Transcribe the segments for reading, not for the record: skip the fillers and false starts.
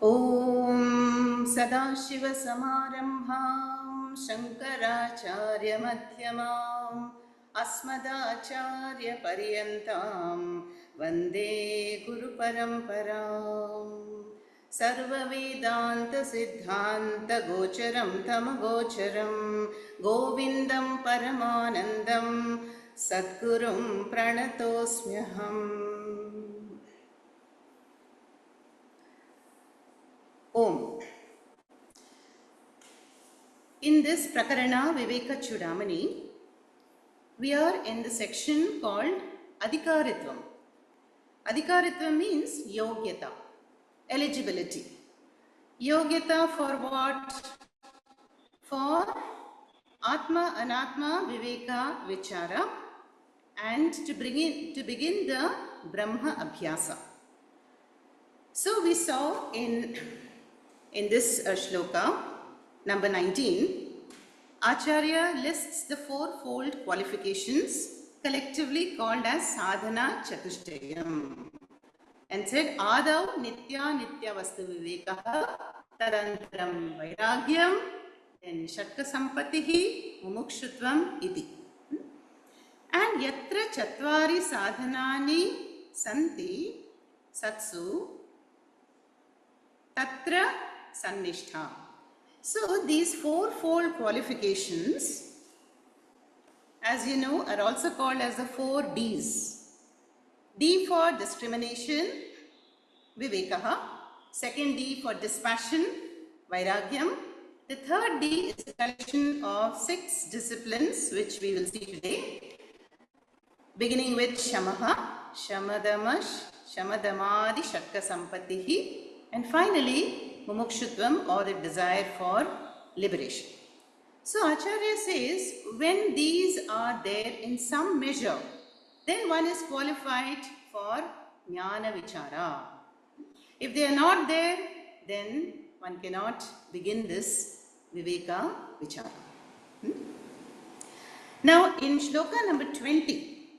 ॐ सदाशिवसमारम्भां शङ्कराचार्यमध्यमाम् अस्मदाचार्यपर्यन्तां वन्दे गुरुपरम्पराम् सर्ववेदान्तसिद्धान्तगोचरं तमगोचरं गोविन्दं परमानन्दं सद्गुरुं प्रणतोऽस्म्यहम्। Om. In this Prakarana Viveke Chudamani, we are in the section called Adhikaritvam. Adhikaritvam means Yogyata, eligibility. Yogyata for what? For Atma, Anatma, Viveka, Vichara, and to begin the Brahma Abhyasa. So we saw in this shloka, number 19, Acharya lists the fourfold qualifications collectively called as sadhana chatushtayam and said, Adav nitya nitya vastu vivekaha tadantaram vairagyam then shatka sampatihi mumukshutvam iti. And yatra chatvari sadhanani santi satsu Tatra Sannishtha. So these fourfold qualifications, as you know, are also called as the 4 Ds. D for discrimination, Vivekaha. Second D for dispassion, Vairagyam. The third D is a collection of 6 disciplines which we will see today. Beginning with Shamaha, Shamadamash, Shamadamadi, Shatka Sampatihi. And finally, mumukshutvam, or the desire for liberation. So Acharya says, when these are there in some measure, then one is qualified for jnana vichara. If they are not there, then one cannot begin this viveka vichara. Now in shloka number 20,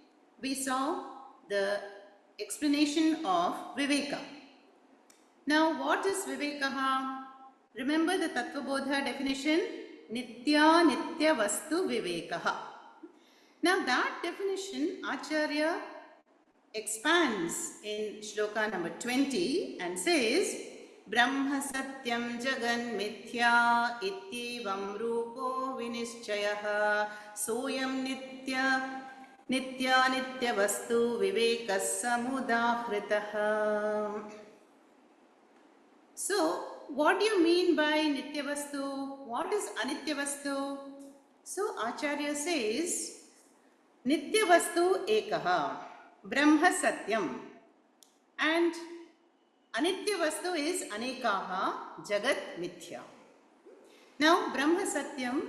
we saw the explanation of viveka. Now, what is Vivekaha? Remember the Tattvabodha definition? Nitya Nitya Vastu Vivekaha. Now, that definition Acharya expands in shloka number 20 and says, Brahma Satyam Jagan Mithya Ityevam Rupo Vinischayaha Soyam Nitya Nitya Nitya Vastu Vivekas Samudahritaha. So, what do you mean by Nitya Vastu? What is Anitya Vastu? So, Acharya says, Nitya Vastu Ekaha, Brahma Satyam, and Anitya Vastu is Anekaha, Jagat Mithya. Now, Brahma Satyam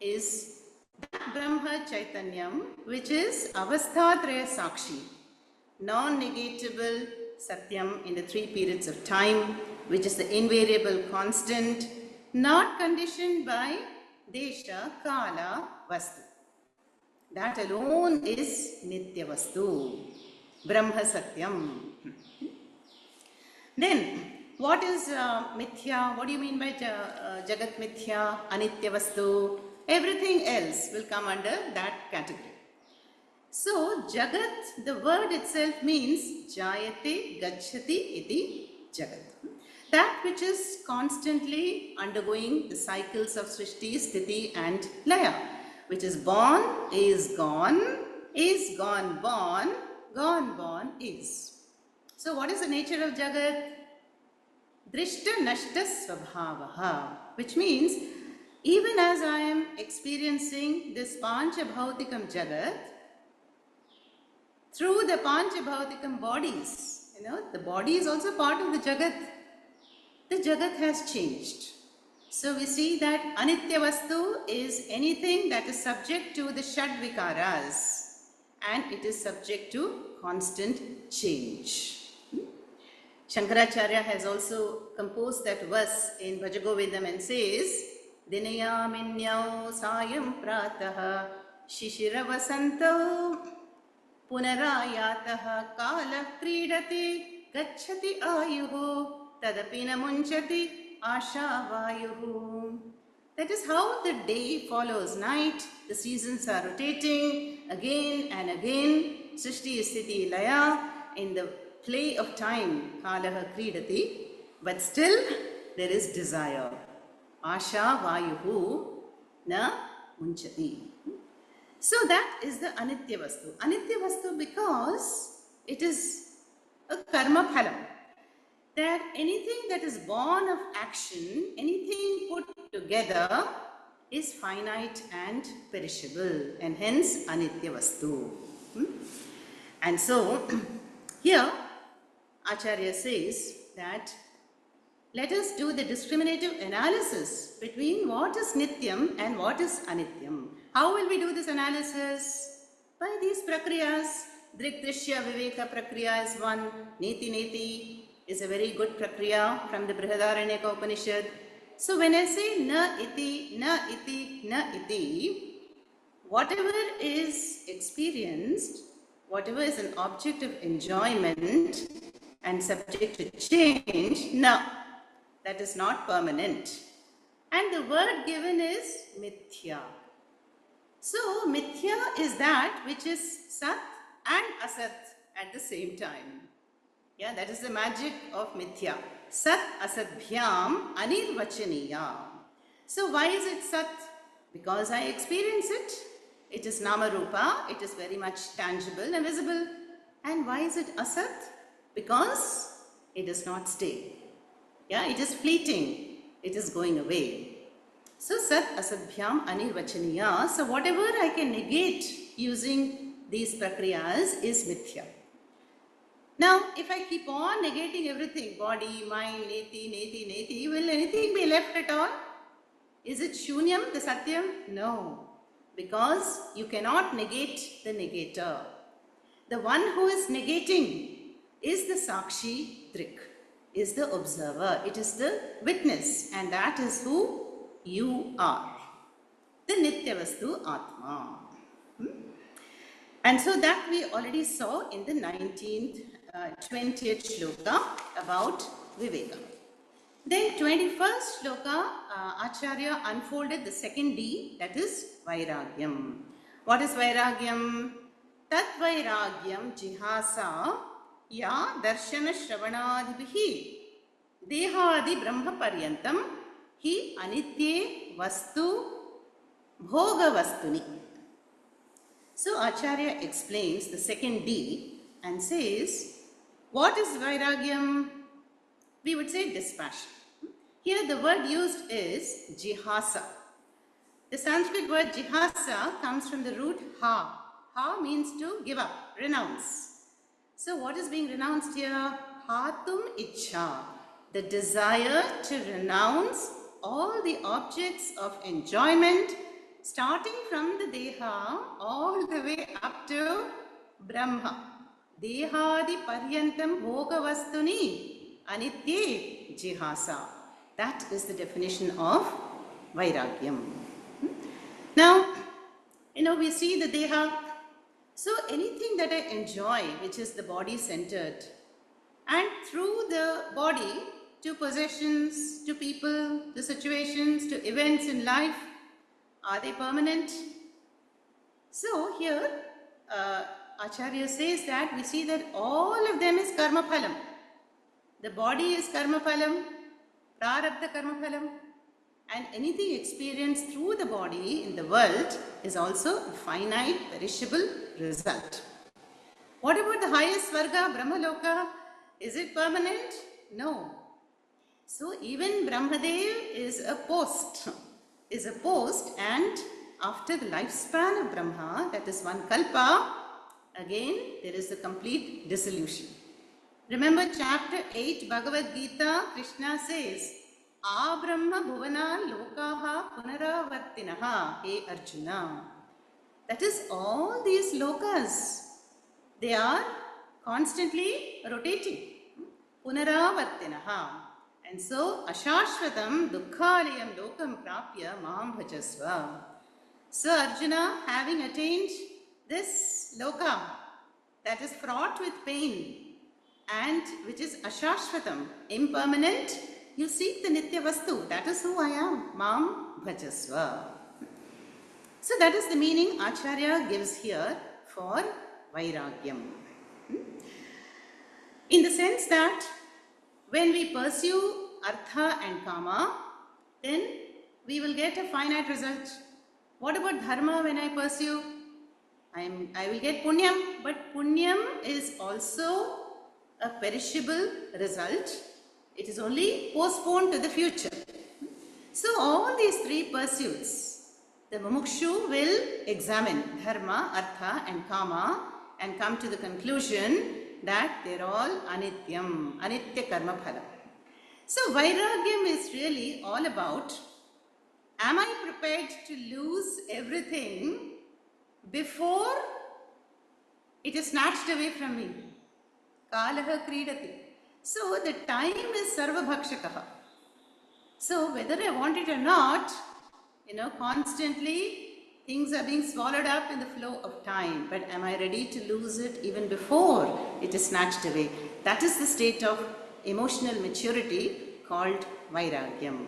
is that Brahma Chaitanyam, which is Avasthatraya Sakshi, non-negatable Satyam in the 3 periods of time, which is the invariable constant, not conditioned by Desha, Kala, Vastu. That alone is Nitya Vastu, Brahma Satyam. Then, what is Mithya? What do you mean by Jagat Mithya, Anitya Vastu? Everything else will come under that category. So, Jagat, the word itself means Jayate Gacchati iti Jagat. That which is constantly undergoing the cycles of Srishti, Sthiti and Laya, which is born, is gone, born, born is. So, what is the nature of Jagat? Drishta Nashta Svabhavaha, which means even as I am experiencing this Pancha Bhautikam Jagat, through the Pancha Bhautikam bodies, the body is also part of the Jagat. The Jagat has changed. So we see that Anitya Vastu is anything that is subject to the Shad Vikaras and it is subject to constant change. Shankaracharya has also composed that verse in Bhajagovindam and says, Dinayaminyau Sayam Prataha Shishira Vasantau Punarayataha Kala Kridati Gacchati Ayuho tadapi na munchati asha vayuhu. That is how the day follows night. The seasons are rotating again and again. Srishti Sthiti Laya, in the play of time, Kalaha Kridati. But still, there is desire. Asha Vayuhu na munchati. So that is the Anitya Vastu. Anitya Vastu because it is a karma phalam. That anything that is born of action, anything put together is finite and perishable, and hence Anitya Vastu. And so, here Acharya says that let us do the discriminative analysis between what is Nityam and what is Anityam. How will we do this analysis? By these prakriyas. Drik, Drishya, Viveka prakriya is one. Neti, Neti is a very good prakriya from the Brihadaranyaka Upanishad. So when I say na iti, na iti, na iti, whatever is experienced, whatever is an object of enjoyment and subject to change, na, that is not permanent. And the word given is mithya. So mithya is that which is sat and asat at the same time. Yeah, that is the magic of mithya. Sat asadbhyam anirvachaniya. So why is it sat? Because I experience it. It is nama rupa. It is very much tangible and visible. And why is it asat? Because it does not stay. Yeah, it is fleeting. It is going away. So sat asadbhyam anirvachaniya. So whatever I can negate using these prakriyas is mithya. Now, if I keep on negating everything, body, mind, neti, neti, neti, will anything be left at all? Is it shunyam, the satyam? No, because you cannot negate the negator. The one who is negating is the sakshi drik, is the observer. It is the witness, and that is who you are. The Nityavastu Atma. And so that we already saw in the 19th, 20th shloka about Viveka. Then 21st shloka, Acharya unfolded the second D, that is Vairagyam. What is Vairagyam? Tat Vairagyam jihasa ya darshana shravanadibhi dehadi brahma paryantam hi anitye vastu bhoga vastuni. So Acharya explains the second D and says, what is Vairagyam? We would say dispassion. Here the word used is jihasa. The Sanskrit word jihasa comes from the root ha. Ha means to give up, renounce. So what is being renounced here? Hatum ichha, the desire to renounce all the objects of enjoyment, starting from the deha all the way up to Brahma. Dehadi paryantam bhoga vastuni anitye jihasa. That is the definition of Vairagyam. Now, we see the deha. So anything that I enjoy, which is the body centered, and through the body to possessions, to people, to situations, to events in life, are they permanent? So here, Acharya says that we see that all of them is karma phalam. The body is karma phalam, prarabdha karma phalam, and anything experienced through the body in the world is also a finite, perishable result. What about the highest Svarga, Brahmaloka? Is it permanent? No. So even Brahmadev is a post, and after the lifespan of Brahma, that is one kalpa, again there is a complete dissolution. Remember chapter 8 Bhagavad Gita, Krishna says, Abrahma bhuvana lokaha punaravartinaha, hey Arjuna. That is all these lokas, they are constantly rotating. Punaravartinaha. And so, ashashvatam dukkhalayam lokam prapya mam bhajasva. So Arjuna, having attained this loka that is fraught with pain, and which is ashashvatam, impermanent. You seek the nitya vastu. That is who I am. Mam bhajasva. So that is the meaning Acharya gives here for vairagyam. In the sense that when we pursue artha and kama, then we will get a finite result. What about dharma when I pursue? I will get punyam, but punyam is also a perishable result. It is only postponed to the future. So all these three pursuits, the mumukshu will examine dharma, artha and kama and come to the conclusion that they are all anityam, anitya karma phala. So vairagyam is really all about, am I prepared to lose everything before it is snatched away from me? Kalaha kridati. So the time is sarvabhakshakaha. So whether I want it or not, constantly things are being swallowed up in the flow of time. But am I ready to lose it even before it is snatched away? That is the state of emotional maturity called vairagyam.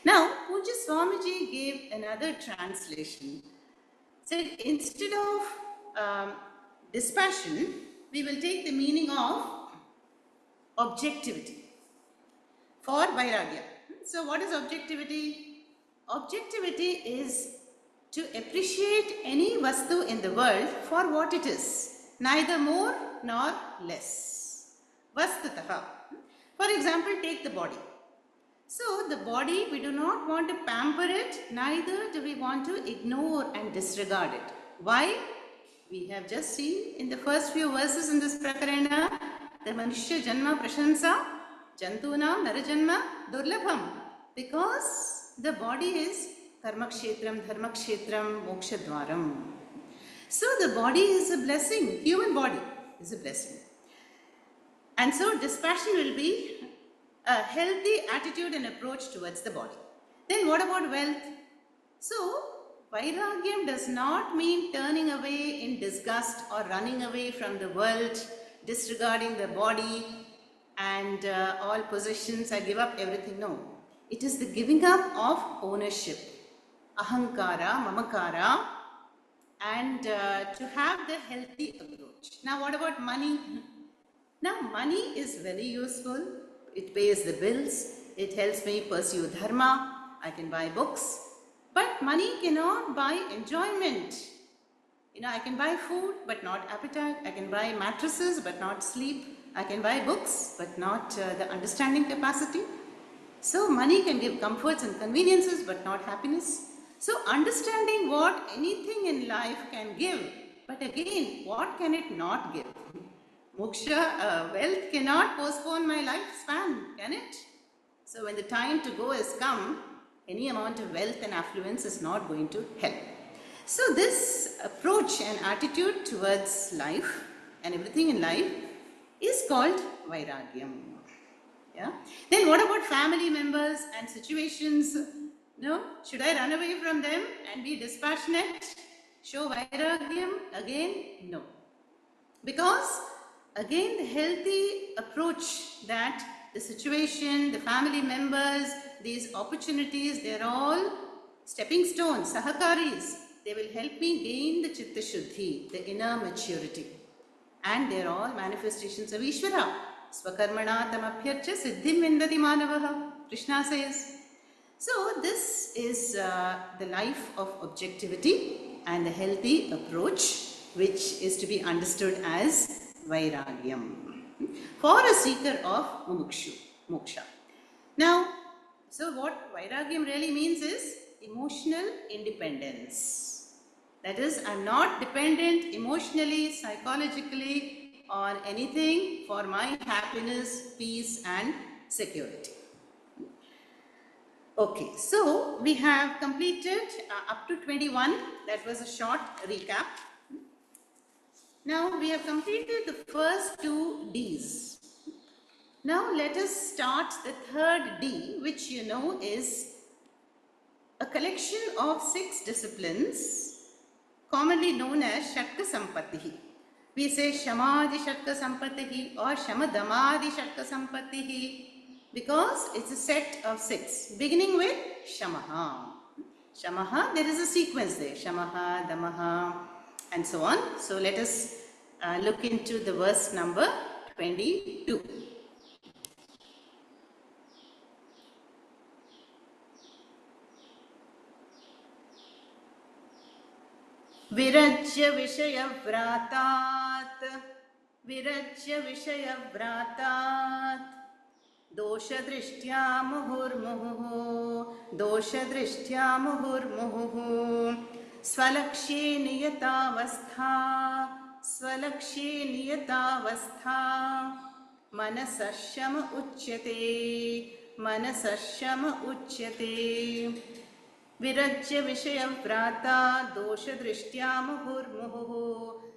Now, Pujya Swamiji gave another translation. Said instead of dispassion, we will take the meaning of objectivity for vairagya. So what is objectivity? Objectivity is to appreciate any vastu in the world for what it is, neither more nor less. Vastataha. For example, take the body. So the body, we do not want to pamper it, neither do we want to ignore and disregard it. Why? We have just seen in the first few verses in this prakarana, the manushya janma prashansa, jantuna narajanma durlabham. Because the body is karmakshetram, dharmakshetram, mokshadwaram. So the body is a blessing, human body is a blessing. And so dispassion will be a healthy attitude and approach towards the body. Then what about wealth? So vairagyam does not mean turning away in disgust or running away from the world, disregarding the body and all possessions. I give up everything. No. It is the giving up of ownership, ahankara, mamakara, and to have the healthy approach. Now what about money? Now money is very useful. It pays the bills. It helps me pursue dharma. I can buy books. But money cannot buy enjoyment. I can buy food but not appetite. I can buy mattresses but not sleep. I can buy books but not the understanding capacity. So money can give comforts and conveniences but not happiness. So understanding what anything in life can give, but again, what can it not give? Moksha, wealth cannot postpone my lifespan, can it? So when the time to go has come, any amount of wealth and affluence is not going to help. So this approach and attitude towards life and everything in life is called vairagyam. Yeah? Then what about family members and situations? No? Should I run away from them and be dispassionate? Show vairagyam? Again, no. Because again, the healthy approach that the situation, the family members, these opportunities, they're all stepping stones, sahakaris. They will help me gain the chitta shuddhi, the inner maturity. And they're all manifestations of Ishvara. Swakarmana tamabhyarcha siddhim vindati manavaha, Krishna says. So this is the life of objectivity and the healthy approach, which is to be understood as vairagyam for a seeker of mumukshu, moksha. Now, so what vairagyam really means is emotional independence. That is, I'm not dependent emotionally, psychologically on anything for my happiness, peace and security. Okay, so we have completed up to 21. That was a short recap. Now we have completed the first 2 Ds. Now let us start the third D, which you know is a collection of 6 disciplines commonly known as Shatka Sampattihi. We say Shamadi Shatka Sampatihi or Shamadamadi Shatka Sampatihi because it's a set of 6, beginning with Shamaha. Shamaha, there is a sequence there. Shamaha, Damaha, and so on. So let us look into the verse number 22. Virajya Vishayavratat Doshadrishtya muhurmuhu Swalakshe niyatavastha Manasashama uchyate Virajya Vishayavvrata Doshadrishtya muhurmuhu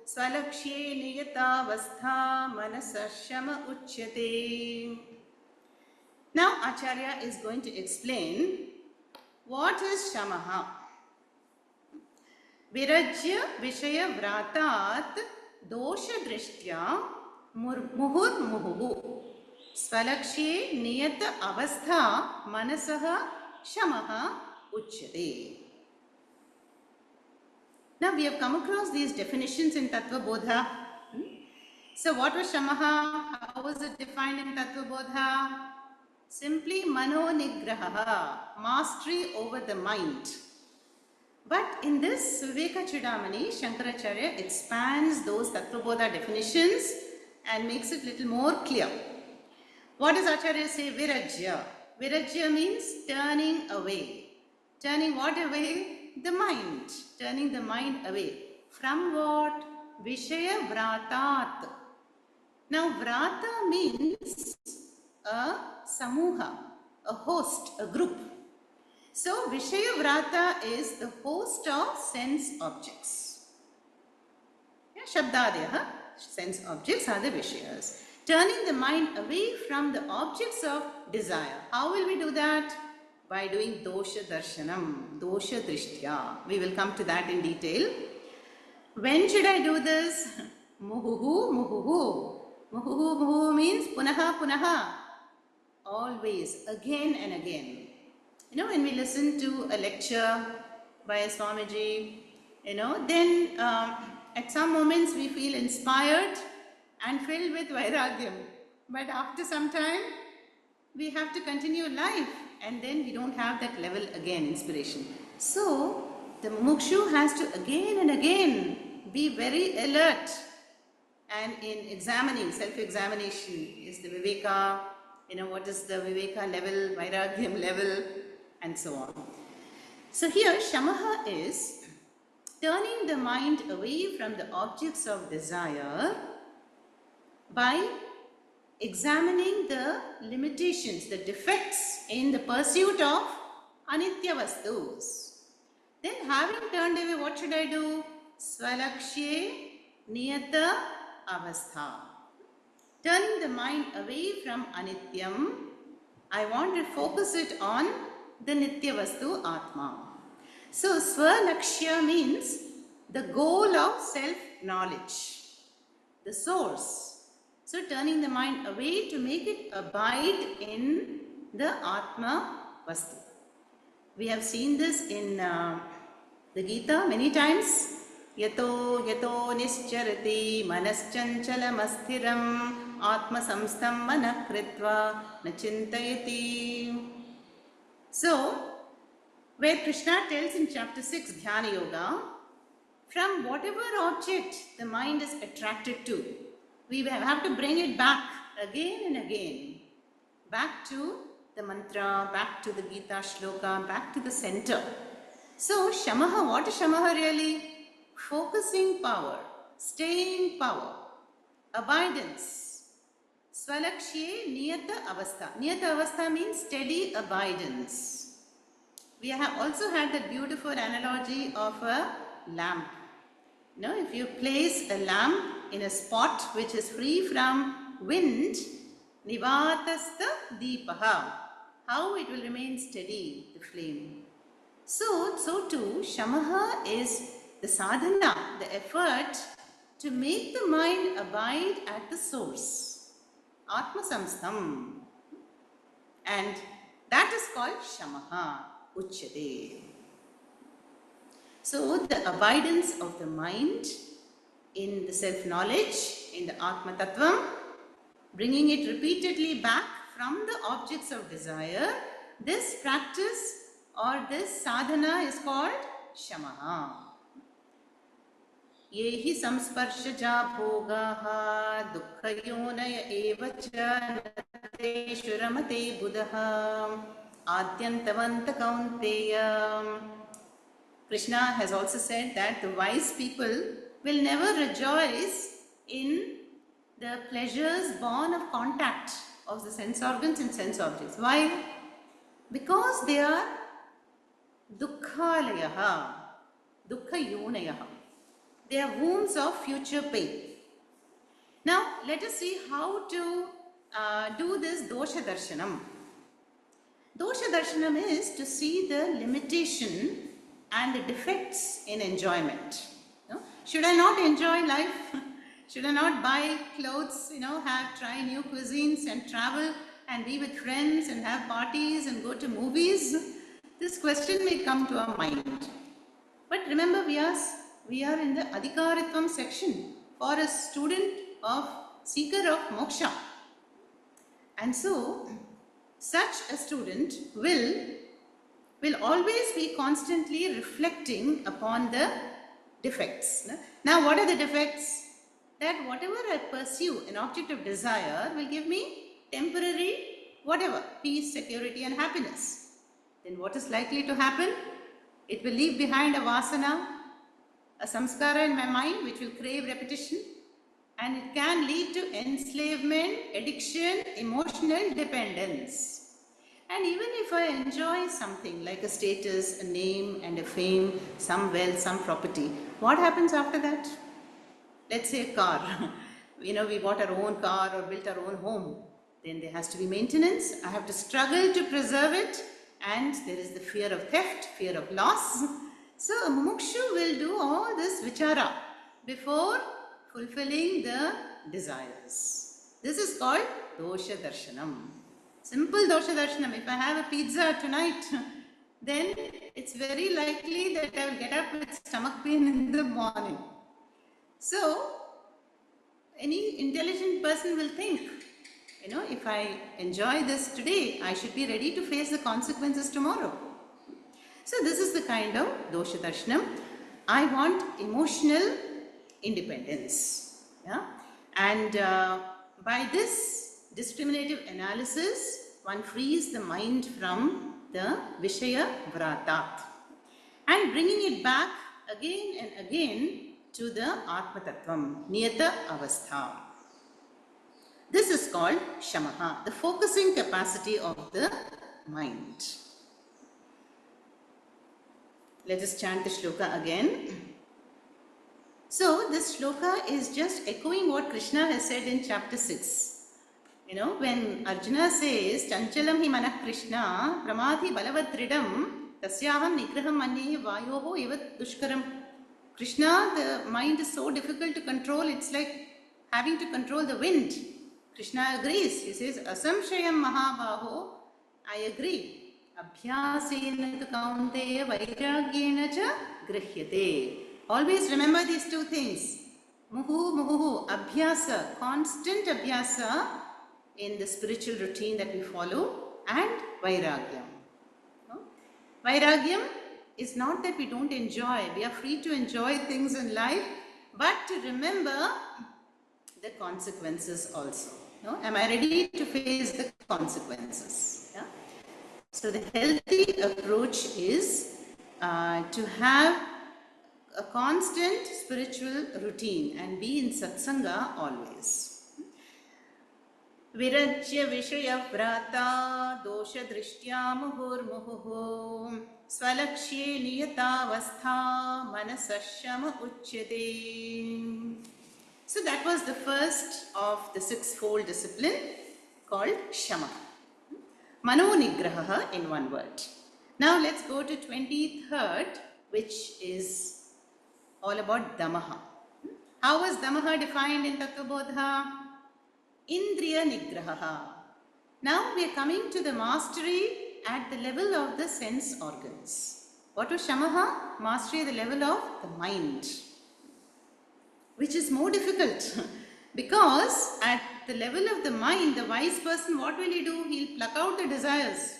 Swalakshe niyatavastha Manasashama uchyate. Now Acharya is going to explain what is Shamaha. Virajya Vishayavratat Doshadrishtya muhurmuhu Swalakshe niyata avastha manasaha shamaha uchyate. Now we have come across these definitions in Tattva Bodha. So what was Shamaha? How was it defined in Tattva Bodha? Simply Mano Nigraha, mastery over the mind. But in this Viveke Chudamani, Shankaracharya expands those Tattva Bodha definitions and makes it a little more clear. What does Acharya say? Virajya. Virajya means turning away. Turning what away? The mind. Turning the mind away. From what? Vishaya Vratat. Now Vrata means a samuha, a host, a group. So Vishaya Vrata is the host of sense objects. Yeah, Shabdadyaha, sense objects are the Vishayas. Turning the mind away from the objects of desire. How will we do that? By doing dosha darshanam, dosha drishtya. We will come to that in detail. When should I do this? Muhuhu, muhuhu. Muhuhu, muhuhu means punaha, punaha. Always, again and again. You know, when we listen to a lecture by a Swamiji, then at some moments we feel inspired and filled with vairagyam. But after some time, we have to continue life and then we don't have that level again, inspiration. So, the mukshu has to again and again be very alert and in examining, self-examination. Is the Viveka, what is the Viveka level, vairagyam level, and so on. So here, Shamaha is turning the mind away from the objects of desire by examining the limitations, the defects in the pursuit of anitya vastus. Then having turned away, what should I do? Swalakshe niyata avastha. Turning the mind away from anityam, I want to focus it on the nitya vastu atma. So swalakshya means the goal of self-knowledge, the source. So turning the mind away to make it abide in the Atma Vastu. We have seen this in the Gita many times. Yato nischarati manaschanchala masthiram atma samstam manakritva nachintayati. So, where Krishna tells in chapter 6 Dhyana Yoga, from whatever object the mind is attracted to, we have to bring it back again and again, back to the mantra, back to the Gita shloka, back to the center. So Shamaha, what is Shamaha really? Focusing power, staying power, abidance. Swalakshe niyata avastha. Niyata avastha means steady abidance. We have also had that beautiful analogy of a lamp. If you place a lamp in a spot which is free from wind, nivatastha deepaha, how it will remain steady, the flame. So too, Shamaha is the sadhana, the effort to make the mind abide at the source, Atma Samstham. And that is called Shamaha Uchyate. So the abidance of the mind in the self-knowledge, in the Atma Tattvam, bringing it repeatedly back from the objects of desire, this practice or this sadhana is called Shamaha. Yehi samsparshaja bhogaha dukkhayonaya evacha nate shuramate buddha adyantavanta kaunteya. Krishna has also said that the wise people will never rejoice in the pleasures born of contact of the sense organs and sense objects. Why? Because they are dukkhalayaha, dukkhayonayaha. They are wombs of future pain. Now, let us see how to do this dosha darshanam. Dosha darshanam is to see the limitation and the defects in enjoyment. No? Should I not enjoy life? Should I not buy clothes, try new cuisines and travel and be with friends and have parties and go to movies? This question may come to our mind. But remember, we are in the Adhikaritvam section for a student of seeker of moksha. And so, such a student will always be constantly reflecting upon the defects. Now, what are the defects? That whatever I pursue, an object of desire, will give me temporary whatever, peace, security and happiness. Then what is likely to happen? It will leave behind a vasana, a samskara in my mind which will crave repetition, and it can lead to enslavement, addiction, emotional dependence. And even if I enjoy something like a status, a name and a fame, some wealth, some property, what happens after that? Let's say a car. We bought our own car or built our own home. Then there has to be maintenance. I have to struggle to preserve it. And there is the fear of theft, fear of loss. So a mumukshu will do all this vichara before fulfilling the desires. This is called dosha darshanam. Simple dosha darshanam. If I have a pizza tonight, then it's very likely that I will get up with stomach pain in the morning. So, any intelligent person will think, if I enjoy this today, I should be ready to face the consequences tomorrow. So, this is the kind of dosha darshanam. I want emotional independence. Yeah? And by this discriminative analysis, one frees the mind from the Vishaya Vratat and bringing it back again and again to the Atma Tattvam, Niyata Avastha. This is called Shamaha, the focusing capacity of the mind. Let us chant the shloka again. So, this shloka is just echoing what Krishna has said in chapter 6. When Arjuna says, Chanchalam hi manah Krishna, pramadhi balavadridam, tasyaham nigraham manye vayoho evat dushkaram. Krishna, the mind is so difficult to control, it's like having to control the wind. Krishna agrees. He says, Asamshayam mahabaho, I agree. Abhyasena tu kaunteya vairagyena cha grihyate. Always remember these two things. Muhu, abhyasa, constant abhyasa in the spiritual routine that we follow, and vairagyam. Vairagyam is not that we don't enjoy. We are free to enjoy things in life, but to remember the consequences also. Am I ready to face the consequences? Yeah? So the healthy approach is to have a constant spiritual routine and be in satsanga always. Virajya vishaya vrata dosha drishtya muhurmuhu swalakshye niyatavastha manasashama uchyate. So that was the first of the sixfold discipline called Shama. Mano Nigraha in one word. Now let's go to 23rd, which is all about Damaha. How was Damaha defined in Tattvabodha? Indriya Nigraha. Now we are coming to the mastery at the level of the sense organs. What was Shamaha? Mastery at the level of the mind, which is more difficult because at the level of the mind, the wise person, what will he do? He'll pluck out the desires.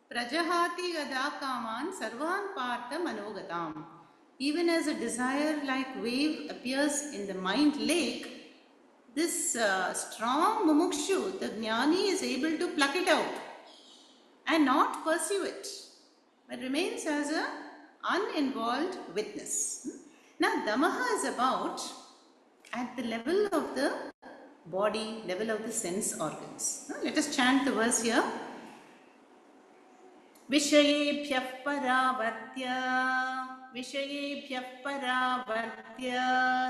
Prajahati gadakaman sarvan partha manogatam. Even as a desire like wave appears in the mind lake, this strong mumukshu, the jnani, is able to pluck it out and not pursue it, but remains as an uninvolved witness. Now, Damaha is about at the level of the body, level of the sense organs. Let us chant the verse here. Vishayebhyah paravartya, Vishayebhyah paravartya,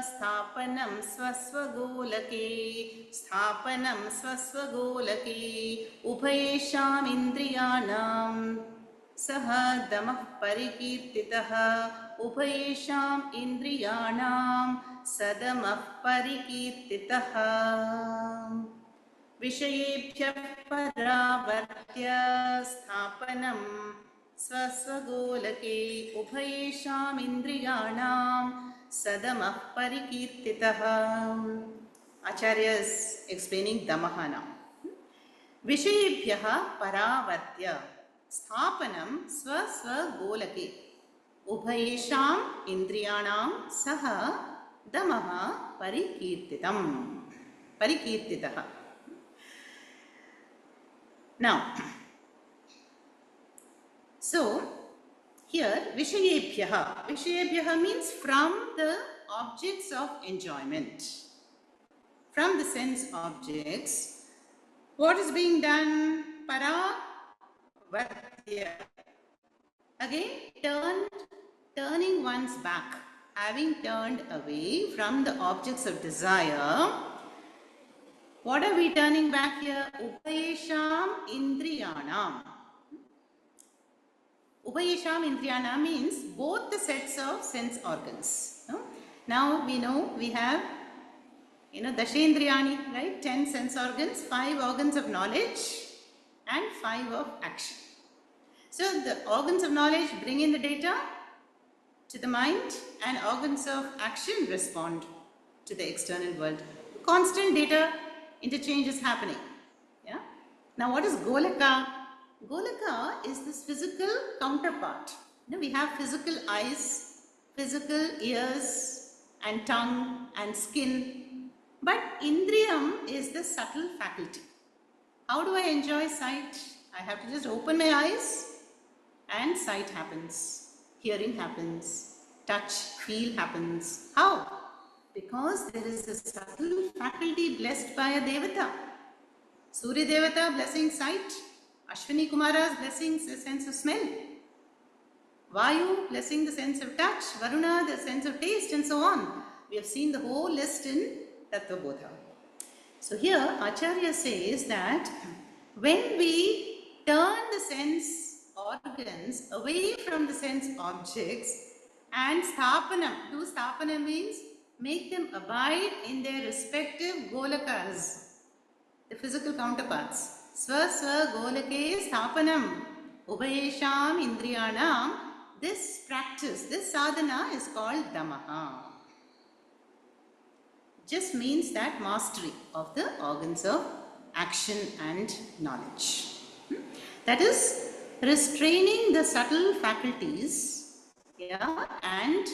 Sthapanam swasvagolake, Sthapanam swasvagolake, Ubhayesham indriyanam, Saha damah parikirtitaha, Ubhayesham indriyanam, Sadamah parikirtitaha. Vishayebhyah paravartya sthapanam swasvagolake ubhayesham indriyanam sadamah parikirtitaha. Acharya is explaining Damaha now. Vishayebhyah paravartya sthapanam swasvagolake ubhayesham indriyanam saha damaha parikirtitaha. Now, so here Vishayebhyaha means from the objects of enjoyment, from the sense objects. What is being done? Paravartya. Again, turning one's back, having turned away from the objects of desire. What are we turning back here? Ubhayesham indriyanam. Ubhayesham indriyanam means both the sets of sense organs. Now we know we have, Dashendriyani, right? 10 sense organs, 5 organs of knowledge and 5 of action. So the organs of knowledge bring in the data to the mind and organs of action respond to the external world. Constant data interchange is happening. Yeah. Now, what is Golaka? Golaka is this physical counterpart. We have physical eyes, physical ears, and tongue and skin. But Indriyam is the subtle faculty. How do I enjoy sight? I have to just open my eyes and sight happens, hearing happens, touch, feel happens. How? Because there is a subtle faculty blessed by a Devata. Surya Devata blessing sight, Ashwini Kumara's blessing the sense of smell, Vayu blessing the sense of touch, Varuna the sense of taste, and so on. We have seen the whole list in Tattvabodha. So here Acharya says that when we turn the sense organs away from the sense objects and sthapanam means make them abide in their respective golakas, the physical counterparts. Swa golake sthapanam ubhayesham indriyanam. This practice, this sadhana is called Damaha. Just means that mastery of the organs of action and knowledge. That is restraining the subtle faculties, and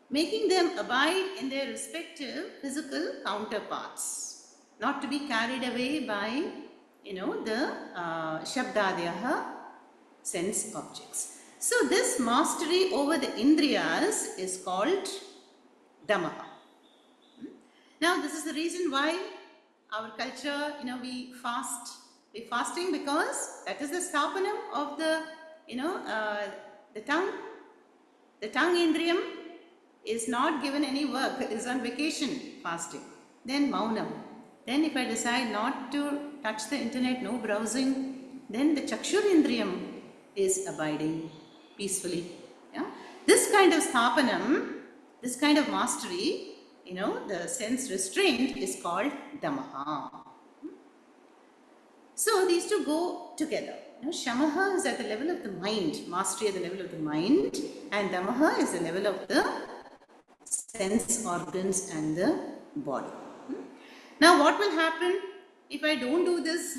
making them abide in their respective physical counterparts, not to be carried away by, the shabdadeyaha sense objects. So this mastery over the indriyas is called Damaha. Now this is the reason why our culture, we fast. We're fasting because that is the sthapanam of the, the tongue. The tongue indriyam is not given any work, is on vacation, fasting. Then maunam. Then if I decide not to touch the internet, no browsing, then the chakshur indriyam is abiding peacefully. Yeah? This kind of sthapanam, this kind of mastery the sense restraint is called damaha. So these two go together. Shamaha is at the level of the mind, mastery at the level of the mind, and damaha is the level of the sense organs and the body. Now what will happen if I don't do this,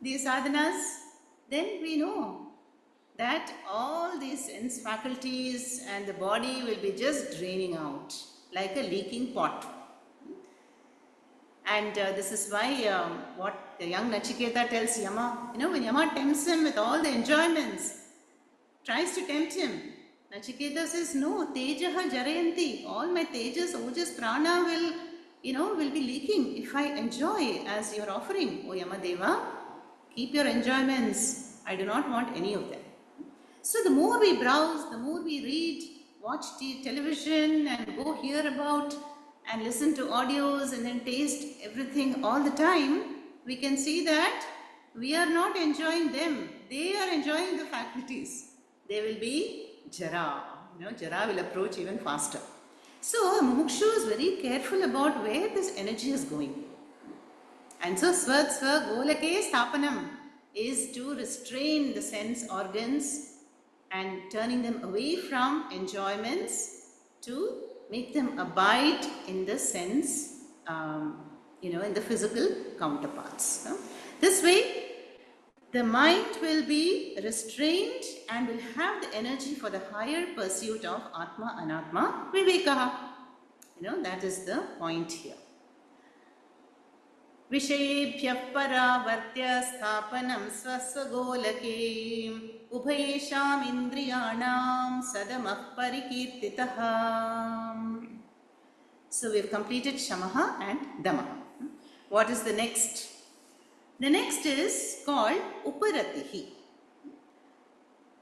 these sadhanas? Then we know that all these sense faculties and the body will be just draining out like a leaking pot. And this is why what the young Nachiketa tells Yama, when Yama tempts him with all the enjoyments, tries to tempt him, Nachiketa says, no, tejaha jarayanti, all my tejas, ojas, prana will be leaking if I enjoy as your offering. O Yamadeva, keep your enjoyments. I do not want any of them. So the more we browse, the more we read, watch television and go hear about and listen to audios and then taste everything all the time, we can see that we are not enjoying them. They are enjoying the faculties. They will be jara. Jara will approach even faster. So a mumukshu is very careful about where this energy is going. And so sva golake sthapanam is to restrain the sense organs and turning them away from enjoyments to make them abide in the sense, in the physical counterparts. This way, the mind will be restrained and will have the energy for the higher pursuit of Atma, Anatma, Viveka. That is the point here. Vishayebhyah paravartya sthapanam swaswagolake ubhayesham indriyanam sadamah parikirtitah. So we have completed Shamaha and Damaha. What is the next? The next is called Uparatihi.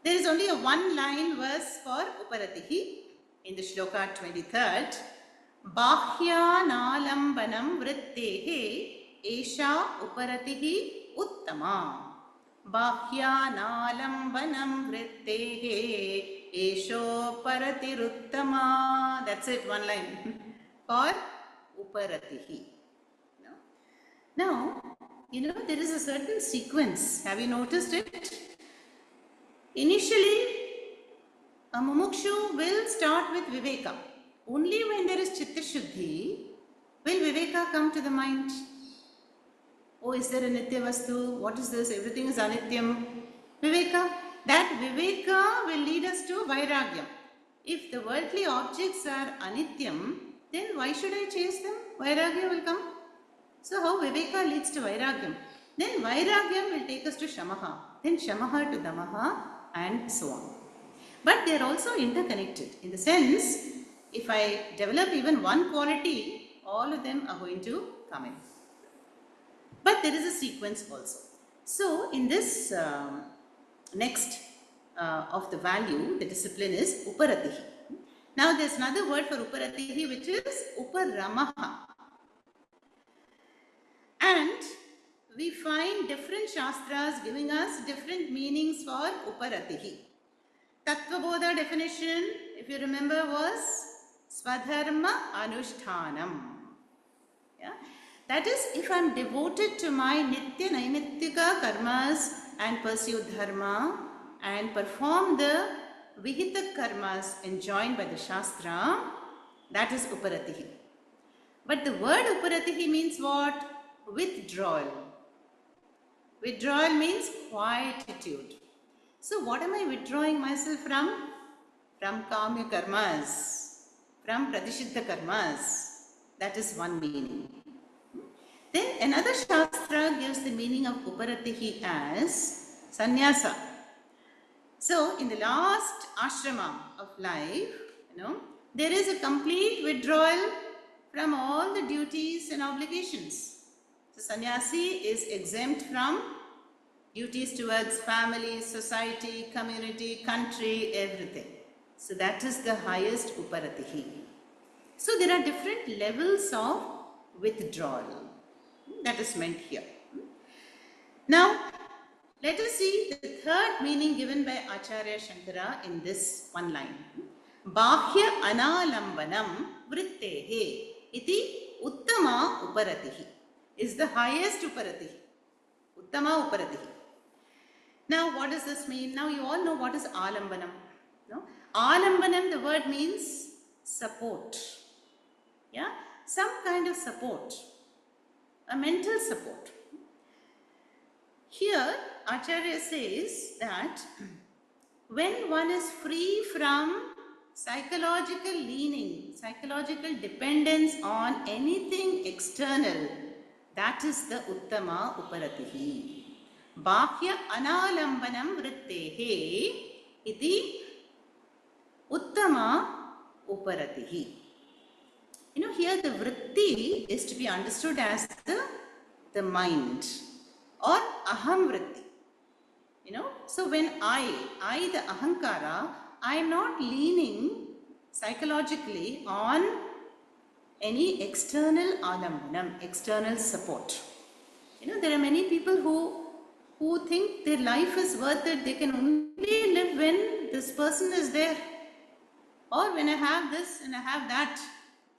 There is only a one-line verse for Uparatihi in the shloka 23rd. Bahya-nalambanam vrittehe esha uparatihi uttama. Bahya-nalambanam vrittehe esho paratiruttama. That's it, one line for Uparatihi. Now, there is a certain sequence. Have you noticed it? Initially, a mumukshu will start with Viveka. Only when there is Chitta Shuddhi will Viveka come to the mind. Oh, is there a Nitya Vastu? What is this? Everything is Anityam. Viveka. That Viveka will lead us to Vairagyam. If the worldly objects are Anityam, then why should I chase them? Vairagya will come. So how Viveka leads to Vairagyam? Then Vairagyam will take us to Shamaha. Then Shamaha to Damaha and so on. But they are also interconnected in the sense, if I develop even one quality, all of them are going to come in. But there is a sequence also. So in this next of the value, the discipline is Uparatihi. Now there is another word for Uparatihi which is Uparamaha. And we find different Shastras giving us different meanings for Uparatihi. Tattvabodha definition, if you remember, was Swadharma Anushtanam. Yeah? That is, if I am devoted to my Nitya Naimittika karmas and pursue dharma and perform the Vihita karmas enjoined by the Shastra, that is Uparatihi. But the word Uparatihi means what? Withdrawal. Withdrawal means quietude. So what am I withdrawing myself from? From Kamya karmas, from Pratishiddha karmas. That is one meaning. Then another Shastra gives the meaning of Uparatihi as Sannyasa. So in the last ashrama of life, there is a complete withdrawal from all the duties and obligations. So sannyasi is exempt from duties towards family, society, community, country, everything. So that is the highest Uparatihi. So there are different levels of withdrawal. That is meant here. Now, let us see the third meaning given by Acharya Shankara in this one line. Bahya analambanam vrittehe iti uttama uparatihi is the highest uparatihi. Uttama uparatihi. Now what does this mean? Now you all know what is alambanam. No? Alambanam, the word means support. Yeah? Some kind of support. A mental support. Here Acharya says that when one is free from psychological leaning, psychological dependence on anything external, that is the uttama uparatihi. Bahya analambanam vrittehe iti uttama uparatihi. You know, here the vritti is to be understood as the mind or aham vritti. You know, so when I the ahankara, I am not leaning psychologically on any external alambanam, external support. You know, there are many people who think their life is worth it. They can only live when this person is there, or when I have this and I have that.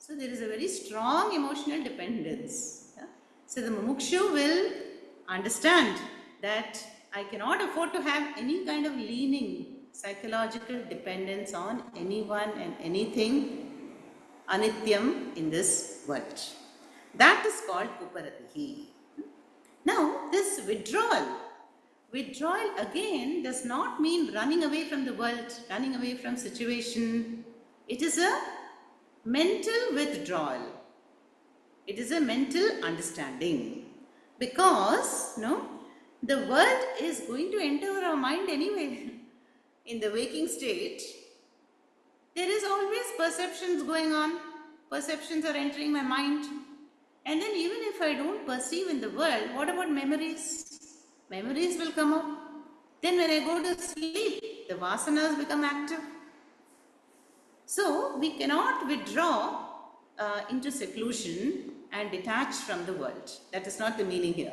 So there is a very strong emotional dependence. Yeah? So the mumukshu will understand that I cannot afford to have any kind of leaning, psychological dependence on anyone and anything anityam in this world. That is called uparatihi. Now this withdrawal again does not mean running away from the world, running away from situation. It is a mental withdrawal. It is a mental understanding, because the world is going to enter our mind anyway. In the waking state, there is always perceptions going on. Perceptions are entering my mind. And then even if I don't perceive in the world, what about memories? Memories will come up. Then when I go to sleep, the vasanas become active. So we cannot withdraw into seclusion and detach from the world. That is not the meaning here.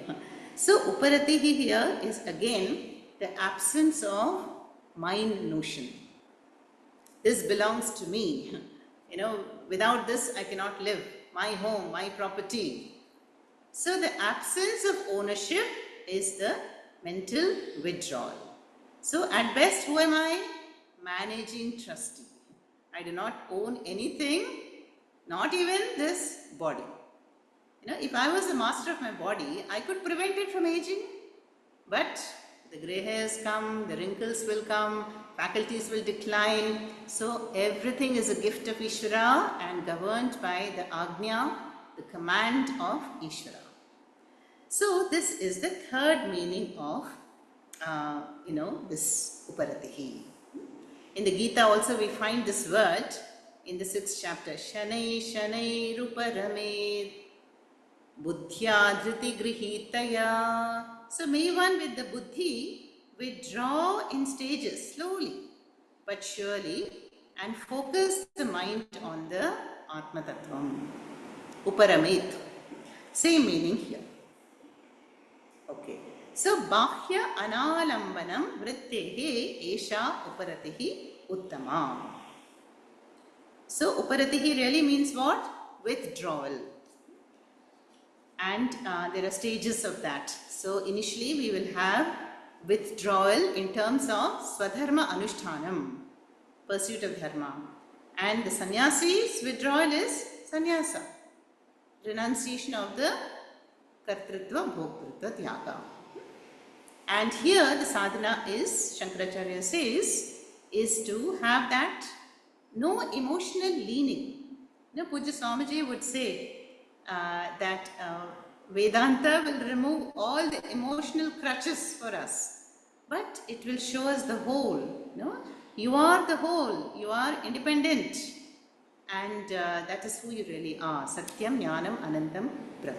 So uparatihi here is again the absence of mind notion. This belongs to me. You know, without this I cannot live. My home, my property. So the absence of ownership is the mental withdrawal. So at best, who am I? Managing trustee. I do not own anything, not even this body. You know, if I was the master of my body, I could prevent it from aging. But the grey hairs come, the wrinkles will come, faculties will decline. So everything is a gift of Ishvara and governed by the Agnya, the command of Ishvara. So this is the third meaning of, this uparatihi. In the Gita also we find this word in the 6th chapter. Shanai Shanai Ruparamed Buddhya Dhriti Grihitaya. So may one with the buddhi withdraw in stages, slowly but surely, and focus the mind on the Atma Tattvam. Uparamed. Same meaning here. Okay. So Bahya Analambanam Vrittehe Esha Uparatihi Uttama. So Uparatihi really means what? Withdrawal. And there are stages of that. So initially we will have withdrawal in terms of Swadharma Anushtanam, pursuit of dharma. And the sannyasi's withdrawal is sannyasa, renunciation of the kartritva bhoktritva tyaga. And here the sadhana is, Shankaracharya says, is to have that no emotional leaning. Puja Swamiji would say that Vedanta will remove all the emotional crutches for us, but it will show us the whole. You are the whole, you are independent, and that is who you really are. Satyam, Jnanam, Anantam, Brahma.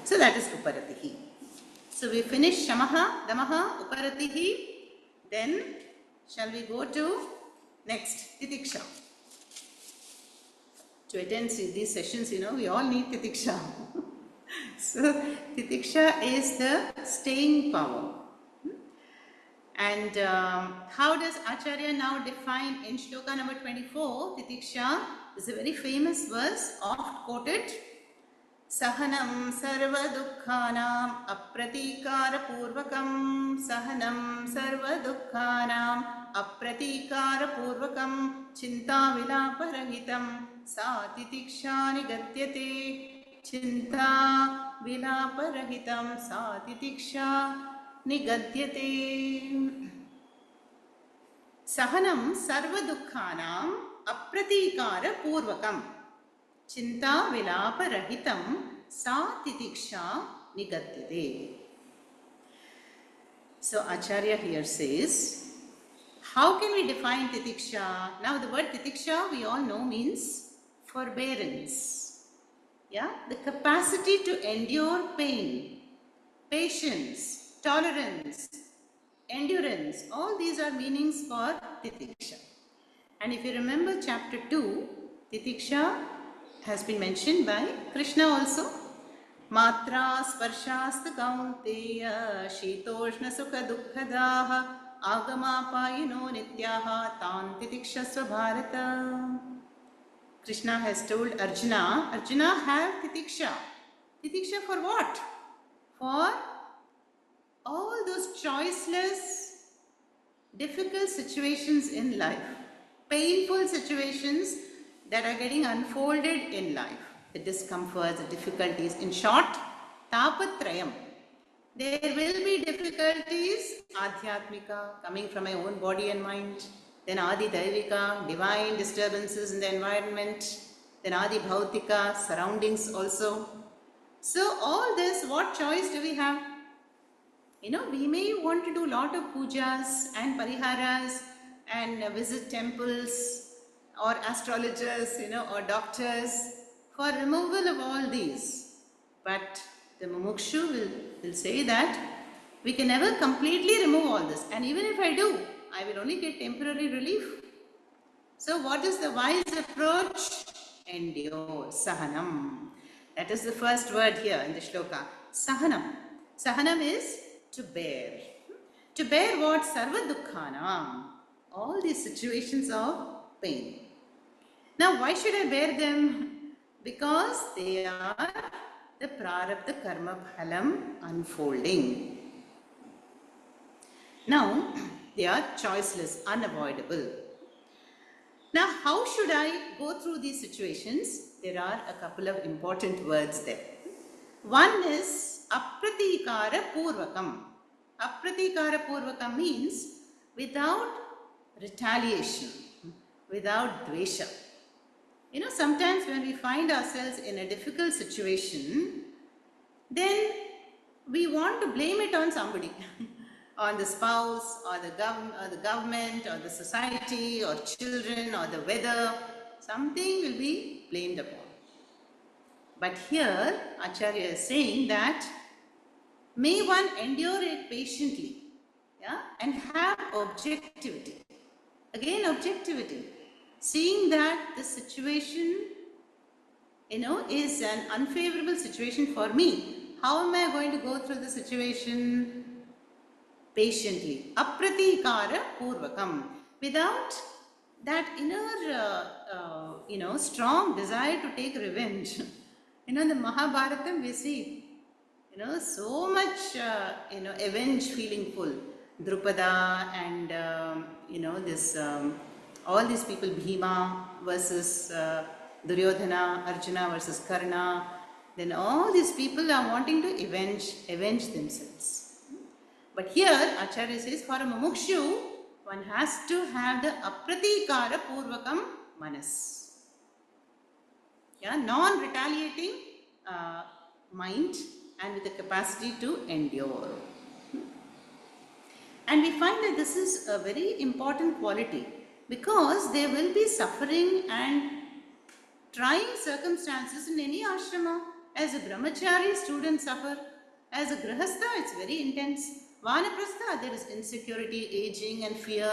So that is Uparatihi. So we finish Shamaha, Damaha, Uparatihi. Then shall we go to next, Titiksha. To attend these sessions, we all need Titiksha. So Titiksha is the staying power. And how does Acharya now define in shloka number 24, Titiksha? This is a very famous verse, oft quoted. Sahanam sarva dukkhanam apratikara purvakam. Sahanam sarva dukkhanam apratikara purvakam. Chinta vilaparahitam sa titiksha nigadyate. Chinta vilaparahitam sa titiksha nigadyate. Sahanam sarva dukkhanam apratikara purvakam. Chinta vilapa rahitam sa titiksha nigadyate. So Acharya here says, how can we define titiksha? Now the word titiksha we all know means forbearance. Yeah, the capacity to endure pain, patience, tolerance, endurance. All these are meanings for titiksha. And if you remember chapter 2, titiksha has been mentioned by Krishna also. Matra sparshast kaunteya shitoshna sukha dukkhadaha agamapayino nityaha tan titikshasva bharata. Krishna has told Arjuna, Arjuna, have titiksha. Titiksha for what? For all those choiceless, difficult situations in life, painful situations that are getting unfolded in life, the discomforts, the difficulties. In short, tapatrayam. There will be difficulties, adhyatmika, coming from my own body and mind, then adi daivika, divine disturbances in the environment, then adi bhautika, surroundings also. So all this, what choice do we have? We may want to do a lot of pujas and pariharas and visit temples or astrologers, or doctors for removal of all these. But the mumukshu will say that we can never completely remove all this. And even if I do, I will only get temporary relief. So what is the wise approach? Endure. Sahanam. That is the first word here in the shloka. Sahanam. Sahanam is to bear. To bear what? Sarva dukkhanam. All these situations of pain. Now, why should I bear them? Because they are the prarabdha karma phalam unfolding. Now, they are choiceless, unavoidable. Now, how should I go through these situations? There are a couple of important words there. One is apratikara purvakam. Apratikara purvakam means without retaliation, without dvesha. Sometimes when we find ourselves in a difficult situation, then we want to blame it on somebody, on the spouse, or the government, or the society, or children, or the weather. Something will be blamed upon. But here, Acharya is saying that may one endure it patiently, and have objectivity. Again, objectivity. Seeing that the situation, is an unfavorable situation for me. How am I going to go through the situation? Patiently. Apratikara purvakam. Without that inner, strong desire to take revenge. In the Mahabharata we see, so much, avenge feeling full. Drupada and, this, all these people, Bhima versus Duryodhana, Arjuna versus Karna, then all these people are wanting to avenge themselves. But here, Acharya says, for a mumukshu, one has to have the apratikara purvakam manas. Non-retaliating mind and with the capacity to endure. And we find that this is a very important quality because there will be suffering and trying circumstances in any ashrama. As a brahmachari, students suffer. As a grihastha, it's very intense. Vanaprastha, there is insecurity, aging and fear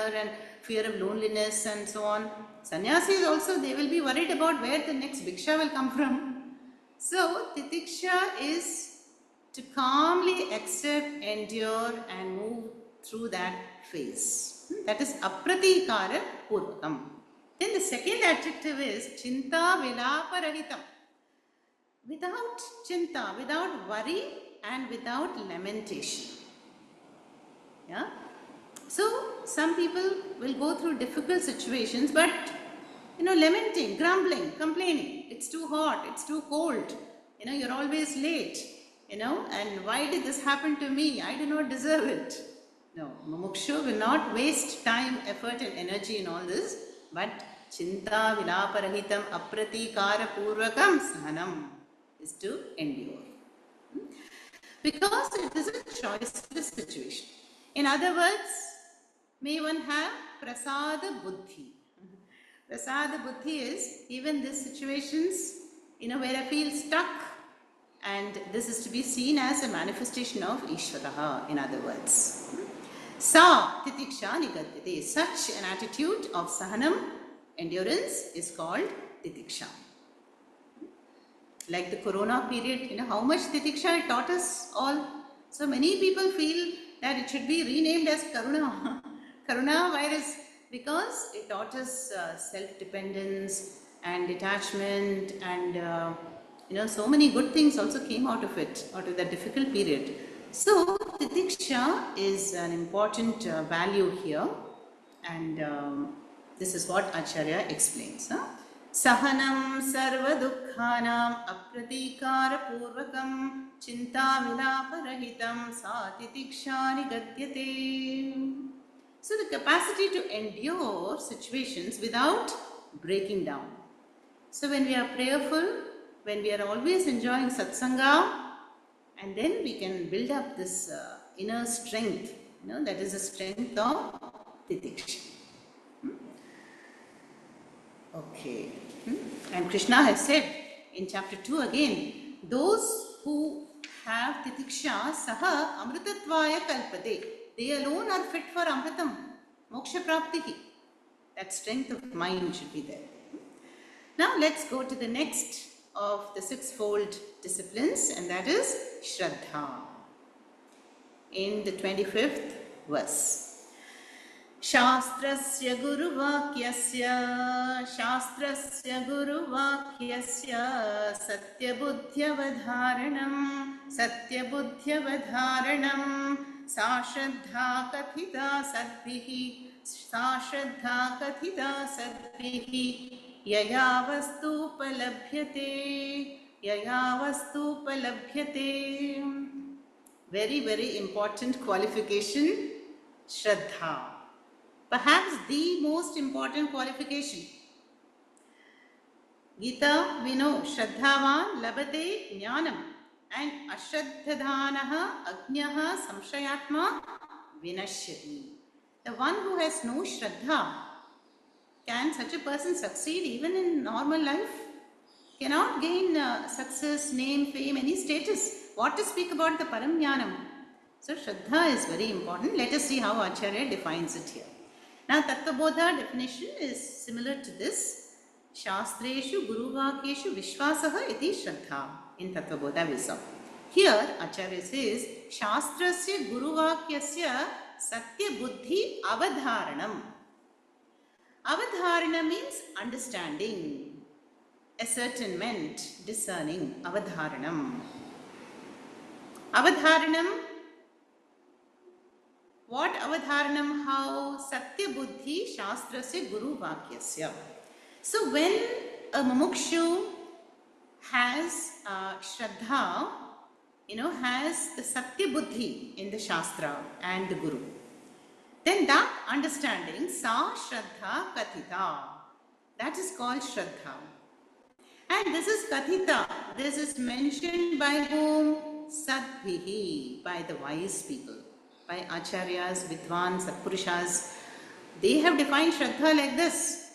of loneliness and so on. Sannyasis also, they will be worried about where the next bhiksha will come from. So, titiksha is to calmly accept, endure and move through that phase. That is apratikara purvakam. Then the second adjective is chinta vilaparahitam. Without chinta, without worry and without lamentation. Yeah. So some people will go through difficult situations, but lamenting, grumbling, complaining. It's too hot, it's too cold. You're always late. And why did this happen to me? I do not deserve it. No, mumukshu will not waste time, effort and energy in all this, but chinta vilaparahitam apratikara purvakam sahanam is to endure. Because it is a choiceless situation. In other words, may one have prasada buddhi. Prasada buddhi is even these situations, where I feel stuck, and this is to be seen as a manifestation of Ishvaraha, in other words. Sa titiksha nigadyate. Such an attitude of sahanam, endurance, is called titiksha. Like the corona period, how much titiksha it taught us all. So many people feel that it should be renamed as Karuna. Karuna virus, because it taught us self-dependence and detachment, and so many good things also came out of it, out of that difficult period. So titiksha is an important value here, and this is what Acharya explains. Sahanam sarva dukkhanam apratikara purvakam chinta vilaparahitam sa titiksha nigadyate. So the capacity to endure situations without breaking down. So when we are prayerful, when we are always enjoying satsanga, and then we can build up this inner strength, that is the strength of titiksha. Okay. And Krishna has said in chapter 2 again, those who have titiksha saha amritatvaya kalpate. They alone are fit for amritam, moksha praptihi. That strength of mind should be there. Now let's go to the next of the sixfold disciplines, and that is Shraddha. In the 25th verse. Shastrasya guruvakyasya satyabuddhyavadharanam Sashraddha kathita sadvihi yayavastu palabhyate. Very, very important qualification, Shraddha. Perhaps the most important qualification. Gita, we know, Shraddhavan labate jnanam, and ashraddhadhanaha ajnaha samshayatma vinashyati. The one who has no Shraddha, can such a person succeed even in normal life? Cannot gain success, name, fame, any status. What to speak about the paramjnanam? So Shraddha is very important. Let us see how Acharya defines it here. Now Tattvabodha definition is similar to this. Shastreshu Guruvakyeshu Vishwasaha iti Shraddha. In Tattvabodha we saw. Here Acharya says Shastrasya Guruvakyasya Satya Buddhi Avadharanam. Avadharana means understanding, ascertainment, discerning. Avadharanam. Avadharanam. What avadharanam? How? Satya buddhi shastrasya guru vakyasya. So when a mumukshu has shraddha, has the satya buddhi in the shastra and the guru, then that understanding, sa shraddha kathita, that is called shraddha. And this is kathita, this is mentioned by whom? Sadbhihi, by the wise people, by acharyas, vidvans, satpurushas. They have defined shraddha like this,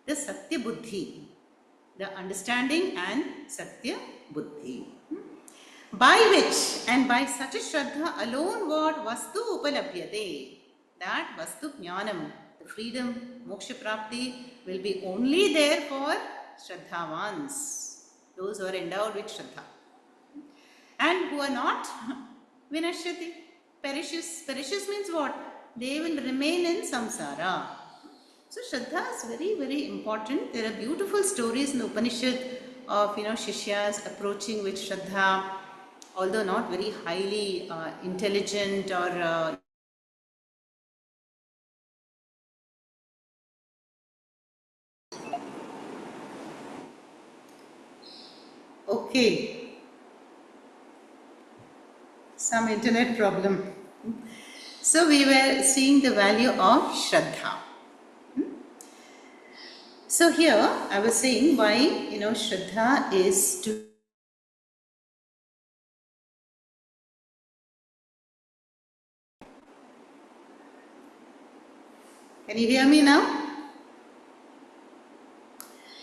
the satya buddhi, the understanding and satya buddhi, by which and by such a shraddha alone what vastu upalabhyate, that vastu jnanam, the freedom, moksha prapti will be only there for shraddhavans, those who are endowed with shraddha, and who are not vinashyati, perishes. Perishes means what? they will remain in samsara. So Shraddha is very, very important. There are beautiful stories in the Upanishad of, Shishyas approaching with Shraddha, although not very highly intelligent or okay, some internet problem. So we were seeing the value of Shraddha. So here I was saying why, Shraddha is to Can you hear me now?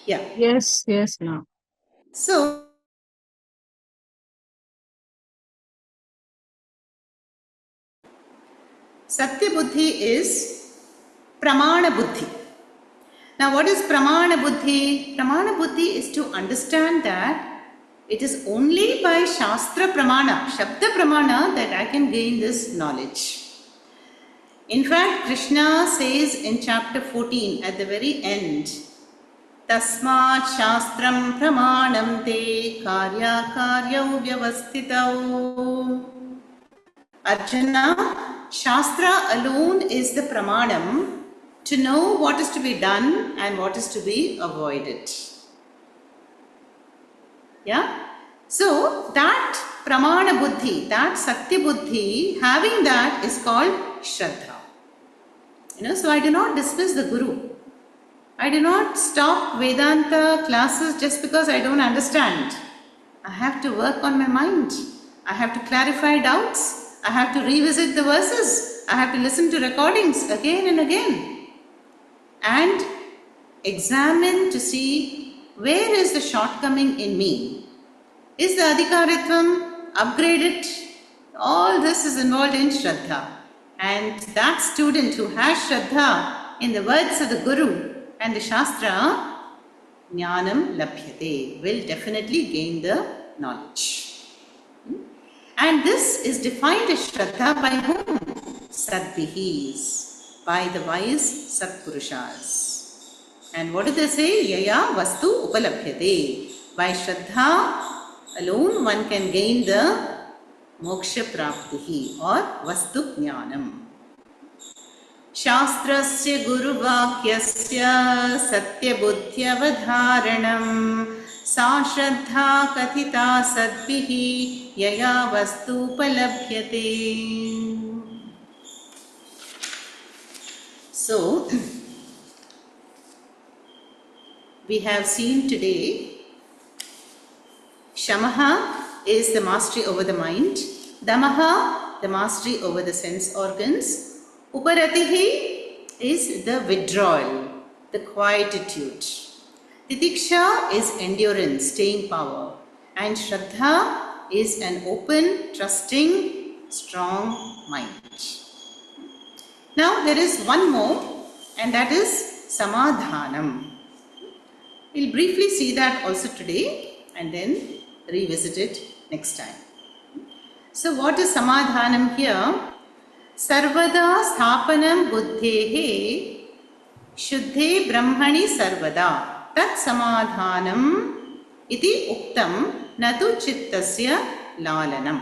Yeah. Yes, yes, now. So Satya Buddhi is Pramana Buddhi. Now what is Pramana Buddhi? Pramana Buddhi is to understand that it is only by Shastra Pramana, Shabda Pramana, that I can gain this knowledge. In fact, Krishna says in chapter 14 at the very end, Tasmat Shastram Pramanam Te Karya Karyau Vyavastitau. Arjuna, Shastra alone is the pramanam to know what is to be done and what is to be avoided. Yeah? So, that pramana buddhi, that satya buddhi, having that is called Shraddha. So I do not dismiss the Guru. I do not stop Vedanta classes just because I don't understand. I have to work on my mind. I have to clarify doubts. I have to revisit the verses. I have to listen to recordings again and again. And examine to see where is the shortcoming in me. Is the adhikaritvam upgraded? All this is involved in Shraddha. And that student who has Shraddha in the words of the Guru and the Shastra, Jnanam Labhyate, will definitely gain the knowledge. And this is defined as Shraddha by whom? Sadbihis, by the wise Satpurushas. And what do they say? Yaya Vastu Upalabhyate. By Shraddha alone one can gain the Moksha Praptihi or Vastu Jnanam. Shastrasya Guruvakyasya Satyabuddhyavadharanam Sa Shraddha Kathita Sadbihi Yaya Vastu Palabhyate. So, we have seen today Shamaha is the mastery over the mind, Damaha, the mastery over the sense organs, Uparatihi is the withdrawal, the quietude. Titiksha is endurance, staying power. And Shraddha is an open, trusting, strong mind. Now there is one more, and that is Samadhanam. We'll briefly see that also today and then revisit it next time. So what is Samadhanam here? Sarvada sthapanam buddhehe shuddhe brahmani sarvada tat samadhanam iti uktam natu chittasya lalanam.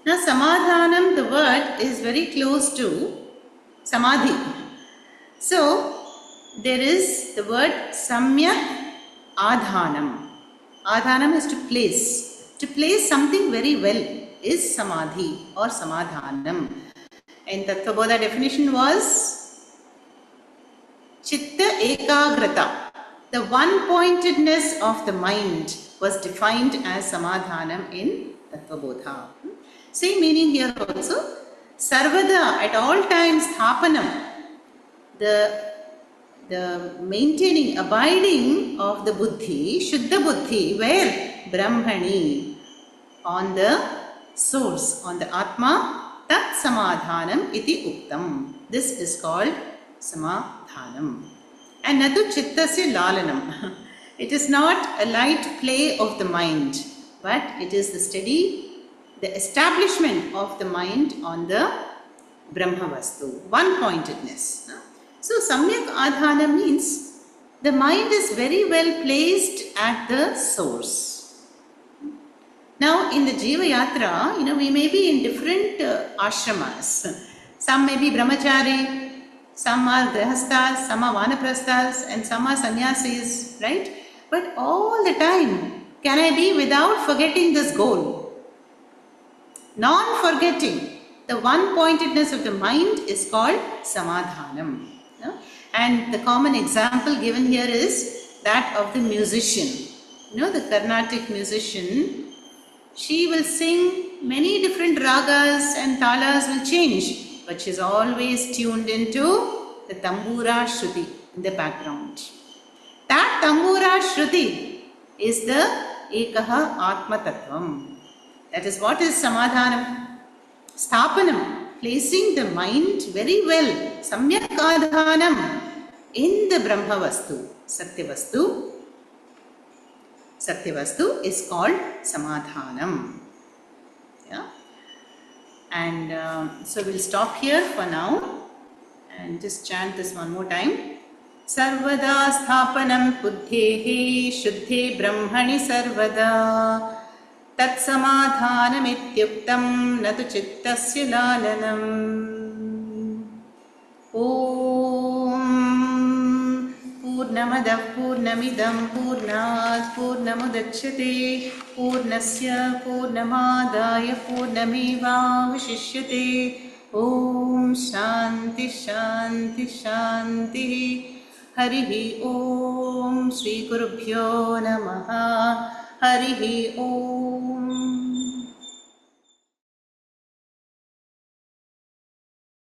Now samadhanam, the word is very close to samadhi. So there is the word samyak adhanam. Adhanam is to place. To place something very well is samadhi or samadhanam. And Tattvabodha definition was Chitta Ekagrata. The one-pointedness of the mind was defined as Samadhanam in Tattvabodha. Same meaning here also. Sarvada, at all times, Sthapanam, the maintaining, abiding of the Buddhi, Shuddha Buddhi, where? Brahmani, on the source, on the Atma, Tat Samadhanam iti uktam. This is called Samadhanam. And Natu Chittasya Lalanam. It is not a light play of the mind, but it is the steady, the establishment of the mind on the Brahmavastu, one-pointedness. So Samyak Adhanam means the mind is very well placed at the source. Now in the Jiva Yatra, we may be in different ashramas. Some may be brahmachari, some are grihasthas, some are vanaprasthas, and some are sannyasis, right? But all the time, can I be without forgetting this goal? Non-forgetting. The one-pointedness of the mind is called samadhanam. And the common example given here is that of the musician. The Carnatic musician, she will sing many different ragas and talas will change, but she's always tuned into the tambura shruti in the background. That tambura shruti is the ekaha atma tattvam. That is what is samadhanam. Sthapanam, placing the mind very well, samyak adhanam, in the Brahmavastu, Satyavastu. Satyavastu is called samadhanam. Yeah? And so we'll stop here for now and just chant this one more time. Sarvada sthapanam buddhehi shuddhe brahmani sarvada tat samadhanam ityuktam natu chittasya lalanam. Om Purnamadah Purnamidam Purnat Purnamudachyate Purnasya Purnamadaya Purnameva Vishishyate. Om Shanti Shanti Shanti. Harihi Om Shri Gurubhyo Namaha. Harihi Om.